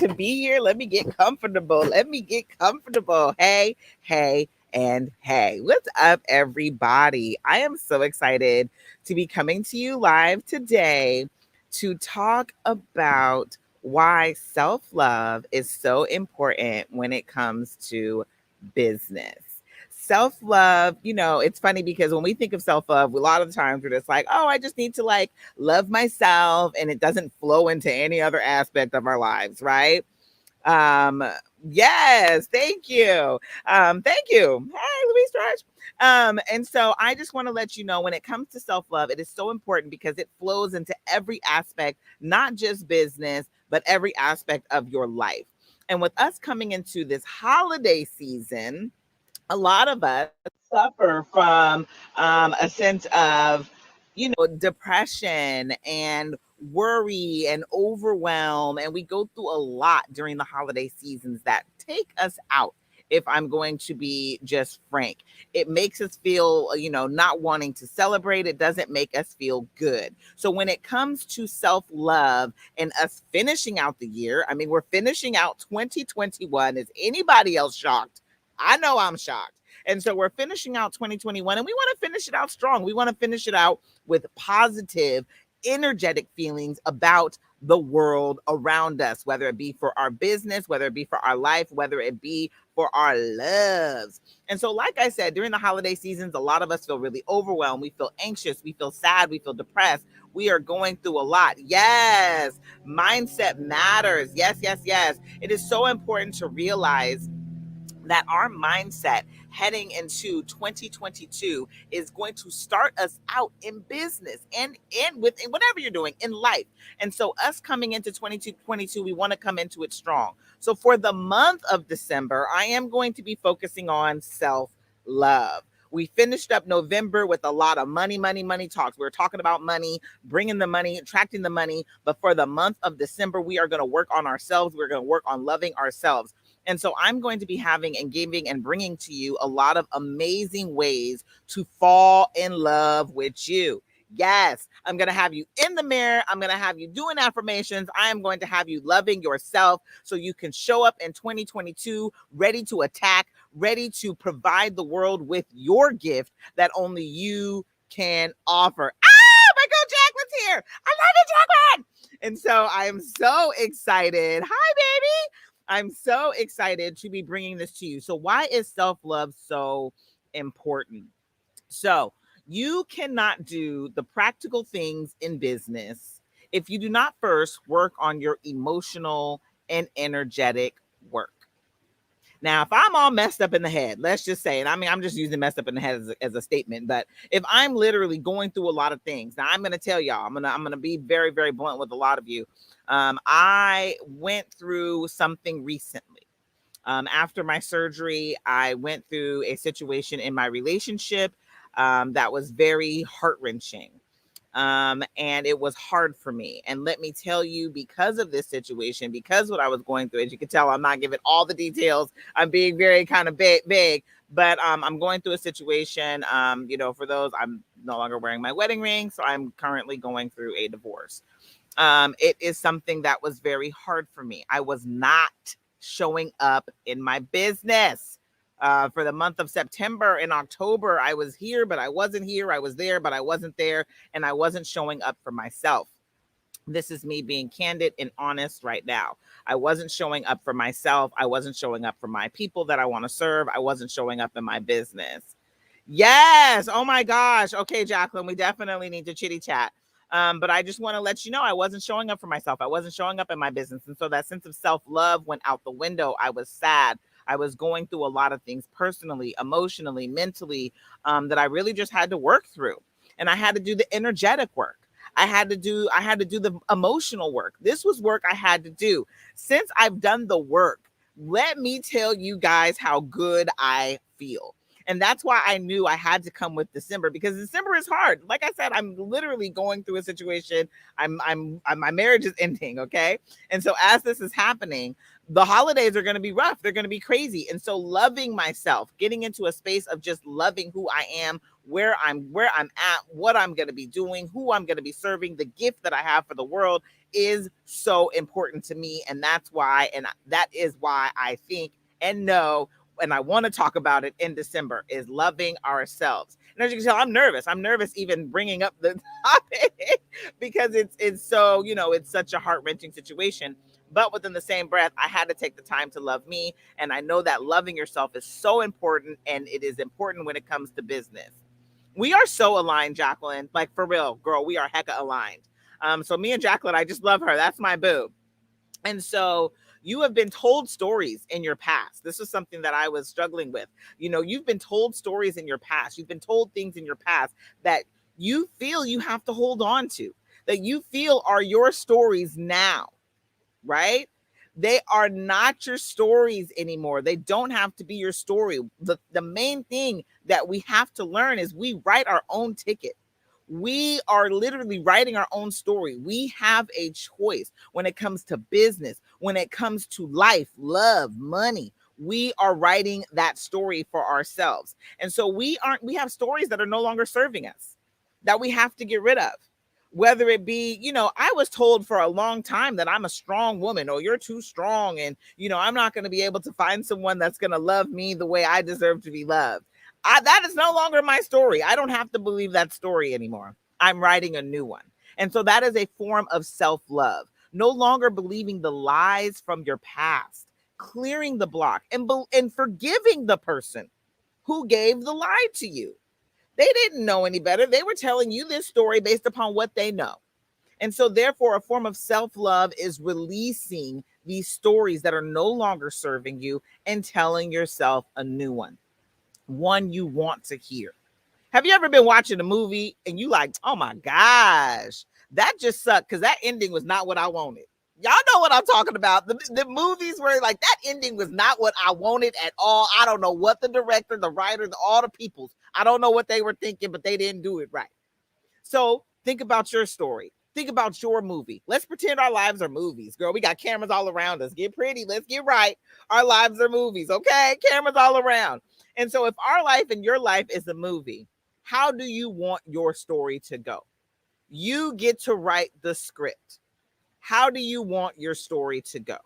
to be here. Let me get comfortable. Let me get comfortable. Hey, hey, and hey. What's up, everybody? I am so excited to be coming to you live today to talk about why self love is so important when it comes to business. Self love, it's funny because when we think of self love, a lot of the times we're just like, oh, I just need to like love myself, and it doesn't flow into any other aspect of our lives, right? Um, yes, thank you. Thank you. Hey, Louise George. And so I just want to let you know when it comes to self love, it is so important because it flows into every aspect, not just business, but every aspect of your life. And with us coming into this holiday season, a lot of us suffer from a sense of, depression and worry and overwhelm. And we go through a lot during the holiday seasons that take us out. If I'm going to be just frank, it makes us feel, not wanting to celebrate. It doesn't make us feel good. So when it comes to self love and us finishing out the year, I mean, we're finishing out 2021. Is anybody else shocked? I know I'm shocked. And so we're finishing out 2021 and we want to finish it out strong. We want to finish it out with positive, energetic feelings about the world around us, whether it be for our business, whether it be for our life, whether it be for our loves. And so, like I said, during the holiday seasons, a lot of us feel really overwhelmed. We feel anxious. We feel sad. We feel depressed. We are going through a lot. Yes, mindset matters. Yes, yes, yes. It is so important to realize that our mindset heading into 2022 is going to start us out in business and with whatever you're doing in life. And so us coming into 2022, we want to come into it strong. So for the month of December, I am going to be focusing on self love. We finished up November with a lot of money, money, money talks. We were talking about money, bringing the money, attracting the money. But for the month of December, we are going to work on ourselves. We're going to work on loving ourselves. And so I'm going to be having and giving and bringing to you a lot of amazing ways to fall in love with you. Yes, I'm going to have you in the mirror. I'm going to have you doing affirmations. I am going to have you loving yourself so you can show up in 2022 ready to attack, ready to provide the world with your gift that only you can offer. Ah, my girl Jacqueline's here. I love you, Jacqueline. And so I am so excited. Hi, baby. I'm so excited to be bringing this to you. So, why is self love so important? So, you cannot do the practical things in business if you do not first work on your emotional and energetic work. Now, if I'm all messed up in the head, let's just say, and I mean, I'm just using messed up in the head as a statement, but if I'm literally going through a lot of things, now I'm going to tell y'all, I'm gonna be very, very blunt with a lot of you. I went through something recently. After my surgery, I went through a situation in my relationship that was very heart wrenching. And it was hard for me. And let me tell you, because of this situation, because what I was going through, as you can tell, I'm not giving all the details. I'm being very kind of big, but I'm going through a situation. For those, I'm no longer wearing my wedding ring, so I'm currently going through a divorce. It is something that was very hard for me. I was not showing up in my business. For the month of September and October, I was here, but I wasn't here. I was there, but I wasn't there. And I wasn't showing up for myself. This is me being candid and honest right now. I wasn't showing up for myself. I wasn't showing up for my people that I want to serve. I wasn't showing up in my business. Yes. Oh my gosh. Okay, Jacqueline, we definitely need to chitty chat. But I just want to let you know I wasn't showing up for myself. I wasn't showing up in my business. And so that sense of self love went out the window. I was sad. I was going through a lot of things personally, emotionally, mentally, that I really just had to work through. And I had to do the energetic work. I had to do the emotional work. This was work I had to do. Since I've done the work, let me tell you guys how good I feel. And that's why I knew I had to come with December, because December is hard. Like I said, I'm literally going through a situation. My marriage is ending. Okay. And so as this is happening, the holidays are going to be rough. They're going to be crazy. And so loving myself, getting into a space of just loving who I am, where I'm at, what I'm going to be doing, who I'm going to be serving, the gift that I have for the world is so important to me. And that is why I think and know, and I want to talk about it in December, is loving ourselves. And as you can tell, I'm nervous. I'm nervous even bringing up the topic because it's so, it's such a heart-wrenching situation. But within the same breath, I had to take the time to love me. And I know that loving yourself is so important, and it is important when it comes to business. We are so aligned, Jacqueline. Like, for real, girl, we are hecka aligned. So me and Jacqueline, I just love her. That's my boo. And so you have been told stories in your past. This is something that I was struggling with. You've been told stories in your past. You've been told things in your past that you feel you have to hold on to, that you feel are your stories now, right? They are not your stories anymore. They don't have to be your story. The main thing that we have to learn is we write our own ticket. We are literally writing our own story. We have a choice when it comes to business, when it comes to life, love, money. We are writing that story for ourselves. And so we have stories that are no longer serving us, that we have to get rid of. Whether it be, I was told for a long time that I'm a strong woman, or you're too strong, and I'm not going to be able to find someone that's going to love me the way I deserve to be loved. That is no longer my story. I don't have to believe that story anymore. I'm writing a new one. And so that is a form of self-love. No longer believing the lies from your past, clearing the block, and forgiving the person who gave the lie to you. They didn't know any better. They were telling you this story based upon what they know. And so therefore, a form of self-love is releasing these stories that are no longer serving you and telling yourself a new one you want to hear. Have you ever been watching a movie and you like, oh my gosh, that just sucked because that ending was not what I wanted? Y'all know what I'm talking about. The movies where like that ending was not what I wanted at all. I don't know what the director, the writer, all the peoples, I don't know what they were thinking, but they didn't do it right. So think about your story. Think about your movie. Let's pretend our lives are movies, girl. We got cameras all around us. Get pretty. Let's get right. Our lives are movies, okay? Cameras all around. And so if our life and your life is a movie, how do you want your story to go? You get to write the script. How do you want your story to go?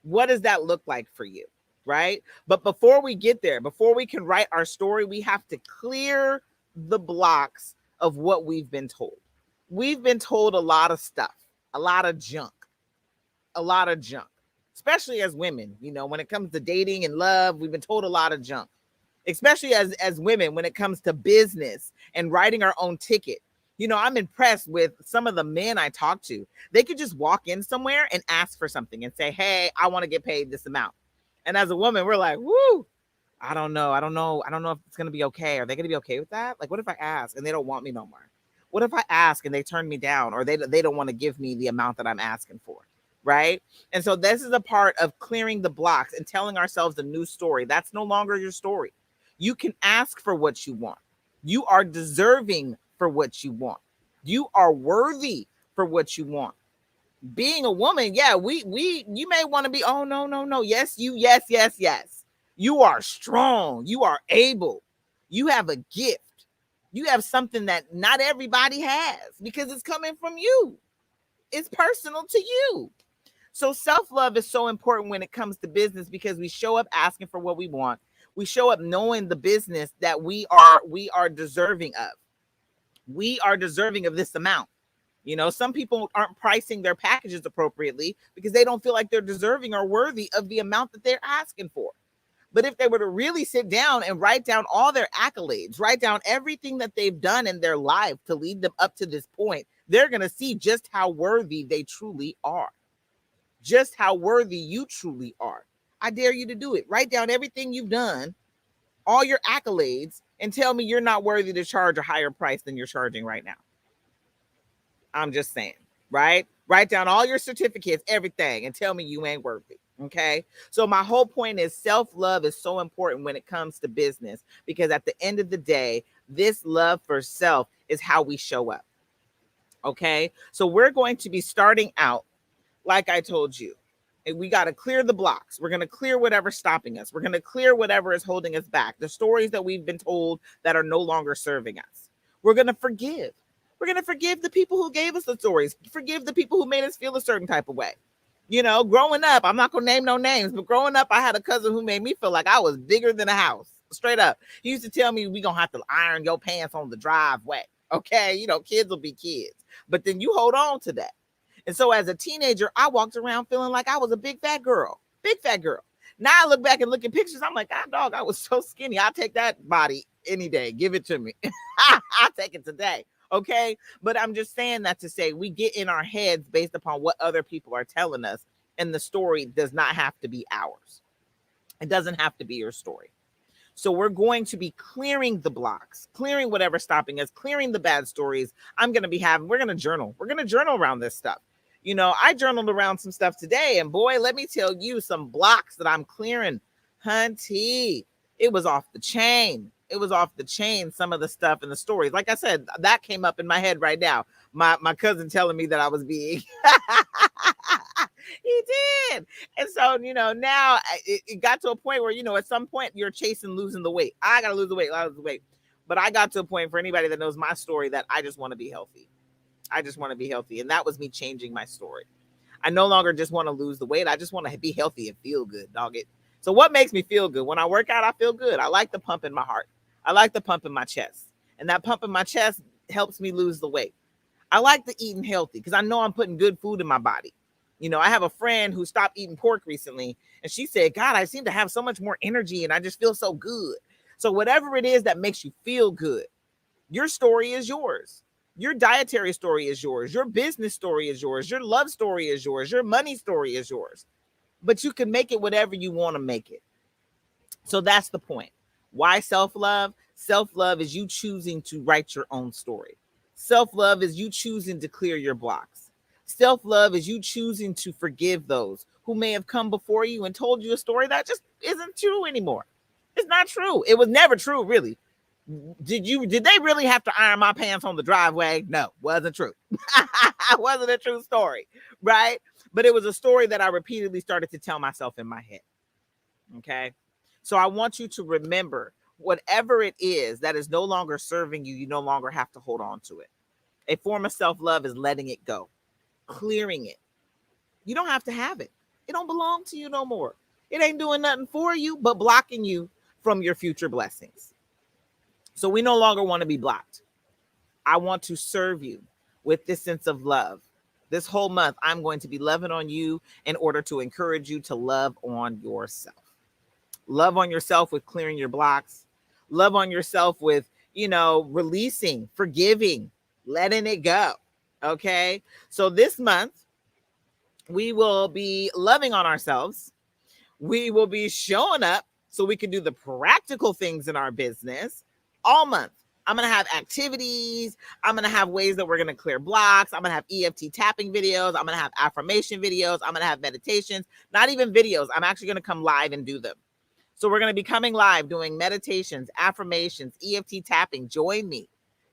What does that look like for you? Right? But before we get there, before we can write our story, we have to clear the blocks of what we've been told. We've been told a lot of stuff, a lot of junk, especially as women. When it comes to dating and love, we've been told a lot of junk, especially as women when it comes to business and writing our own ticket. I'm impressed with some of the men I talk to. They could just walk in somewhere and ask for something and say, hey, I want to get paid this amount. And as a woman, we're like, woo, I don't know if it's going to be okay. Are they going to be okay with that? Like, what if I ask and they don't want me no more? What if I ask and they turn me down, or they don't want to give me the amount that I'm asking for? Right? And so this is a part of clearing the blocks and telling ourselves a new story. That's no longer your story. You can ask for what you want. You are deserving for what you want. You are worthy for what you want. Being a woman, yeah, you may want to be, oh, no. Yes, yes. You are strong. You are able. You have a gift. You have something that not everybody has because it's coming from you. It's personal to you. So self-love is so important when it comes to business because we show up asking for what we want. We show up knowing the business that we are deserving of. We are deserving of this amount. Some people aren't pricing their packages appropriately because they don't feel like they're deserving or worthy of the amount that they're asking for. But if they were to really sit down and write down all their accolades, write down everything that they've done in their life to lead them up to this point, they're going to see just how worthy they truly are. Just how worthy you truly are. I dare you to do it. Write down everything you've done, all your accolades, and tell me you're not worthy to charge a higher price than you're charging right now. I'm just saying, right? Write down all your certificates, everything, and tell me you ain't worthy. Okay. So my whole point is self-love is so important when it comes to business, because at the end of the day, this love for self is how we show up. Okay. So we're going to be starting out, like I told you, and we got to clear the blocks. We're going to clear whatever's stopping us. We're going to clear whatever is holding us back. The stories that we've been told that are no longer serving us. We're going to forgive. We're going to forgive the people who gave us the stories, forgive the people who made us feel a certain type of way. You know, growing up, I'm not going to name no names, but growing up, I had a cousin who made me feel like I was bigger than a house. Straight up. He used to tell me, we going to have to iron your pants on the driveway. Okay. You know, kids will be kids, but then you hold on to that. And so as a teenager, I walked around feeling like I was a big fat girl, big fat girl. Now I look back and look at pictures. I'm like, God, dog, I was so skinny. I'll take that body any day. Give it to me. I'll take it today. Okay. But I'm just saying that to say we get in our heads based upon what other people are telling us. And the story does not have to be ours. It doesn't have to be your story. So we're going to be clearing the blocks, clearing whatever's stopping us, clearing the bad stories. We're going to journal. We're going to journal around this stuff. You know, I journaled around some stuff today, and boy, let me tell you, some blocks that I'm clearing, hunty, it was off the chain. It was off the chain, some of the stuff in the stories. Like I said, that came up in my head right now. My cousin telling me that I was big. He did. And so, you know, now it got to a point where, you know, at some point you're chasing losing the weight. I got to lose the weight, But I got to a point, for anybody that knows my story, that I just want to be healthy. I just want to be healthy. And that was me changing my story. I no longer just want to lose the weight. I just want to be healthy and feel good, dog it. So what makes me feel good? When I work out, I feel good. I like the pump in my heart. I like the pump in my chest. And that pump in my chest helps me lose the weight. I like the eating healthy because I know I'm putting good food in my body. You know, I have a friend who stopped eating pork recently, and she said, God, I seem to have so much more energy and I just feel so good. So whatever it is that makes you feel good, your story is yours. Your dietary story is yours. Your business story is yours. Your love story is yours. Your money story is yours. But you can make it whatever you want to make it. So that's the point. Why self-love? Self-love is you choosing to write your own story. Self-love is you choosing to clear your blocks. Self-love is you choosing to forgive those who may have come before you and told you a story that just isn't true anymore. It's not true. It was never true, really. Did they really have to iron my pants on the driveway? No, wasn't true. Wasn't a true story, right? But it was a story that I repeatedly started to tell myself in my head. Okay. So I want you to remember, whatever it is that is no longer serving you, you no longer have to hold on to it. A form of self-love is letting it go, clearing it. You don't have to have it. It don't belong to you no more. It ain't doing nothing for you but blocking you from your future blessings. So we no longer want to be blocked. I want to serve you with this sense of love. This whole month, I'm going to be loving on you in order to encourage you to love on yourself. Love on yourself with clearing your blocks. Love on yourself with, you know, releasing, forgiving, letting it go. Okay. So this month, we will be loving on ourselves. We will be showing up so we can do the practical things in our business all month. I'm going to have activities. I'm going to have ways that we're going to clear blocks. I'm going to have EFT tapping videos. I'm going to have affirmation videos. I'm going to have meditations, not even videos. I'm actually going to come live and do them. So we're going to be coming live doing meditations, affirmations, EFT tapping. Join me.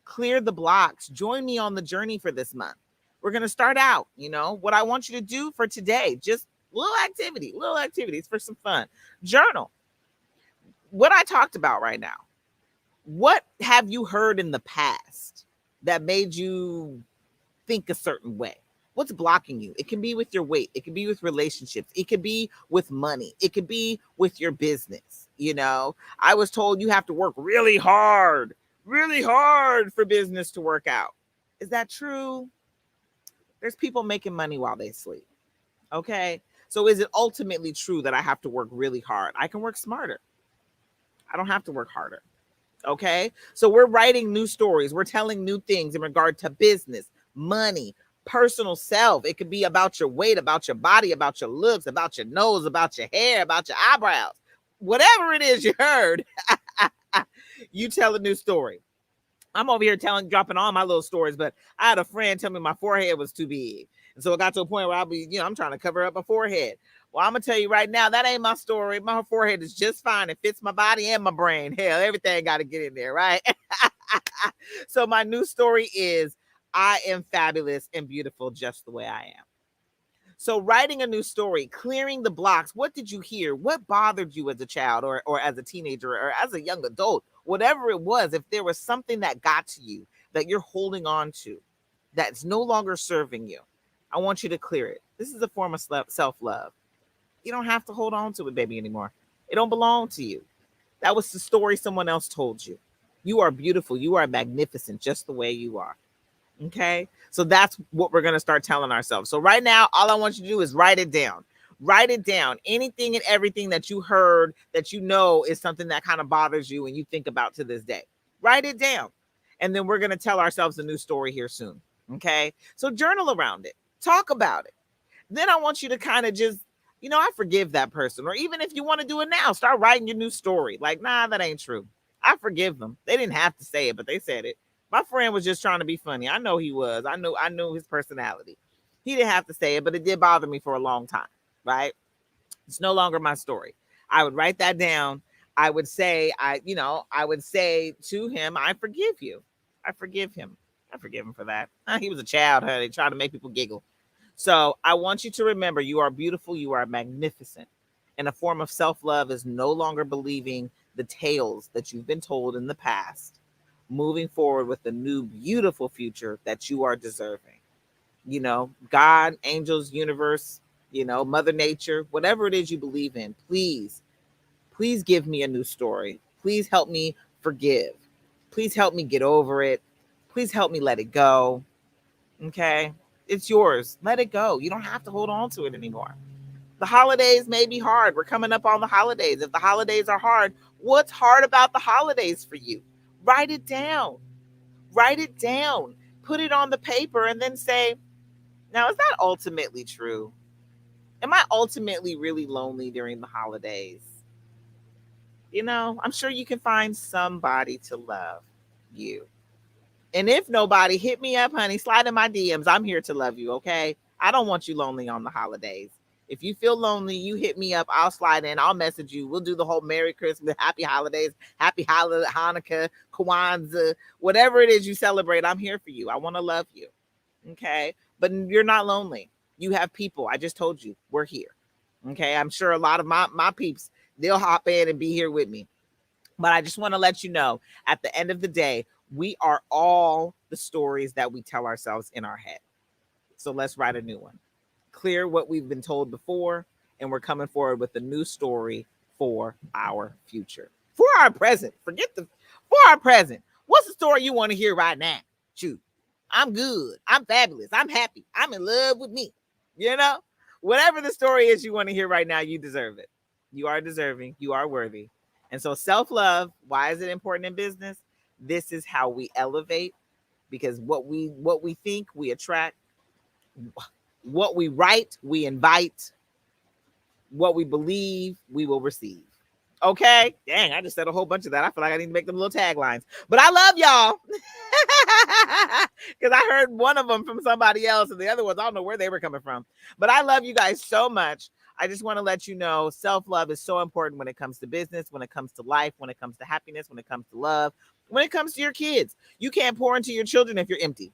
Clear the blocks. Join me on the journey for this month. We're going to start out, you know, what I want you to do for today, just little activities for some fun. Journal. What I talked about right now. What have you heard in the past that made you think a certain way? What's blocking you? It can be with your weight. It can be with relationships. It could be with money. It could be with your business. You know, I was told you have to work really hard for business to work out. Is that true? There's people making money while they sleep. Okay. So is it ultimately true that I have to work really hard? I can work smarter. I don't have to work harder. Okay. So we're writing new stories. We're telling new things in regard to business, money, personal self. It could be about your weight, about your body, about your looks, about your nose, about your hair, about your eyebrows, whatever it is you heard. You tell a new story. I'm over here dropping all my little stories, but I had a friend tell me my forehead was too big. And so it got to a point where I'm trying to cover up my forehead. Well, I'm going to tell you right now, that ain't my story. My forehead is just fine. It fits my body and my brain. Hell, everything got to get in there, right? So my new story is, I am fabulous and beautiful just the way I am. So writing a new story, clearing the blocks. What did you hear? What bothered you as a child or as a teenager or as a young adult? Whatever it was, if there was something that got to you, that you're holding on to that's no longer serving you, I want you to clear it. This is a form of self-love. You don't have to hold on to it, baby, anymore. It don't belong to you. That was the story someone else told you. You are beautiful. You are magnificent just the way you are. Okay. So that's what we're going to start telling ourselves. So right now, all I want you to do is write it down. Write it down. Anything and everything that you heard that you know is something that kind of bothers you and you think about to this day. Write it down. And then we're going to tell ourselves a new story here soon. Okay. So journal around it. Talk about it. Then I want you to kind of just, I forgive that person. Or even if you want to do it now, start writing your new story. Like, nah, that ain't true. I forgive them. They didn't have to say it, but they said it. My friend was just trying to be funny. I know he was. I knew his personality. He didn't have to say it, but it did bother me for a long time, right? It's no longer my story. I would write that down. I would say, I would say to him, I forgive you. I forgive him. I forgive him for that. He was a child, honey, trying to make people giggle. So I want you to remember you are beautiful. You are magnificent. And a form of self-love is no longer believing the tales that you've been told in the past, moving forward with the new beautiful future that you are deserving. God, angels, universe, Mother Nature, whatever it is you believe in, please give me a new story. Please help me forgive. Please help me get over it. Please help me let it go. Okay? It's yours. Let it go. You don't have to hold on to it anymore. The holidays may be hard. We're coming up on the holidays. If the holidays are hard, what's hard about the holidays for you? Write it down. Write it down. Put it on the paper and then say, now, is that ultimately true? Am I ultimately really lonely during the holidays? I'm sure you can find somebody to love you. And if nobody, hit me up, honey. Slide in my DMs. I'm here to love you, okay? I don't want you lonely on the holidays. If you feel lonely, you hit me up. I'll slide in. I'll message you. We'll do the whole Merry Christmas, Happy Holidays, Happy Hanukkah, Kwanzaa, whatever it is you celebrate. I'm here for you. I want to love you, okay? But you're not lonely. You have people. I just told you we're here, okay? I'm sure a lot of my peeps, they'll hop in and be here with me. But I just want to let you know, at the end of the day, we are all the stories that we tell ourselves in our head. So let's write a new one. Clear what we've been told before, and we're coming forward with a new story for our future. For our present. For our present. What's the story you want to hear right now? Shoot. I'm good. I'm fabulous. I'm happy. I'm in love with me. Whatever the story is you want to hear right now, you deserve it. You are deserving. You are worthy. And so self-love, why is it important in business? This is how we elevate, because what we think, we attract. What we write, we invite. What we believe, we will receive. Okay? Dang, I just said a whole bunch of that. I feel like I need to make them little taglines. But I love y'all. Because I heard one of them from somebody else, and the other ones, I don't know where they were coming from. But I love you guys so much. I just want to let you know self-love is so important when it comes to business, when it comes to life, when it comes to happiness, when it comes to love, when it comes to your kids. You can't pour into your children if you're empty.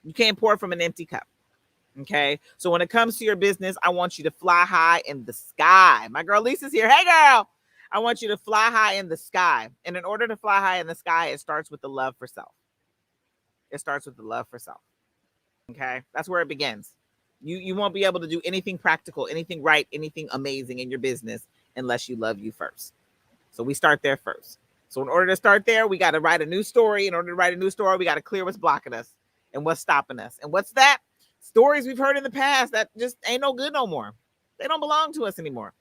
You can't pour from an empty cup. Okay. So when it comes to your business, I want you to fly high in the sky. My girl Lisa's here. Hey, girl. I want you to fly high in the sky. And in order to fly high in the sky, it starts with the love for self. It starts with the love for self. Okay. That's where it begins. You won't be able to do anything practical, anything right, anything amazing in your business unless you love you first. So we start there first. So in order to start there, we got to write a new story. In order to write a new story, we got to clear what's blocking us and what's stopping us. And what's that? Stories we've heard in the past that just ain't no good no more. They don't belong to us anymore.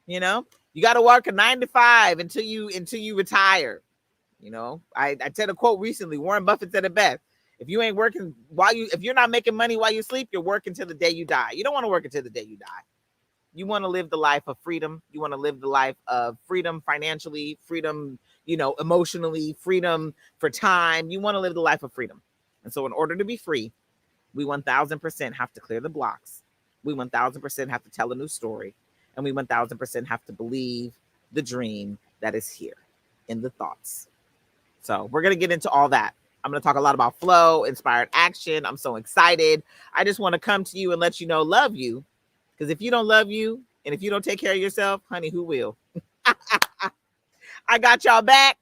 You got to work a 9 to 5 until you retire. I said a quote recently. Warren Buffett said it best. If you ain't working if you're not making money while you sleep, you're working till the day you die. You don't want to work until the day you die. You want to live the life of freedom. You want to live the life of freedom financially, freedom, emotionally, freedom for time. You want to live the life of freedom. And so in order to be free, we 1000% have to clear the blocks. We 1000% have to tell a new story. And we 1000% have to believe the dream that is here in the thoughts. So we're going to get into all that. I'm going to talk a lot about flow, inspired action. I'm so excited. I just want to come to you and let you know, love you. Because if you don't love you and if you don't take care of yourself, honey, who will? I got y'all back.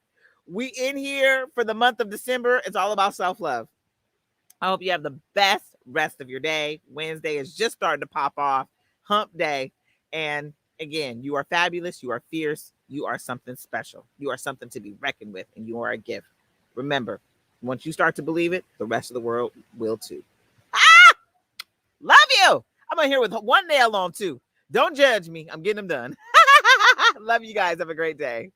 We in here for the month of December. It's all about self-love. I hope you have the best rest of your day. Wednesday is just starting to pop off. Hump day. And again, you are fabulous. You are fierce. You are something special. You are something to be reckoned with, and you are a gift. Remember, once you start to believe it, the rest of the world will too. Ah! Love you. I'm in here with one nail on too. Don't judge me. I'm getting them done. Love you guys. Have a great day.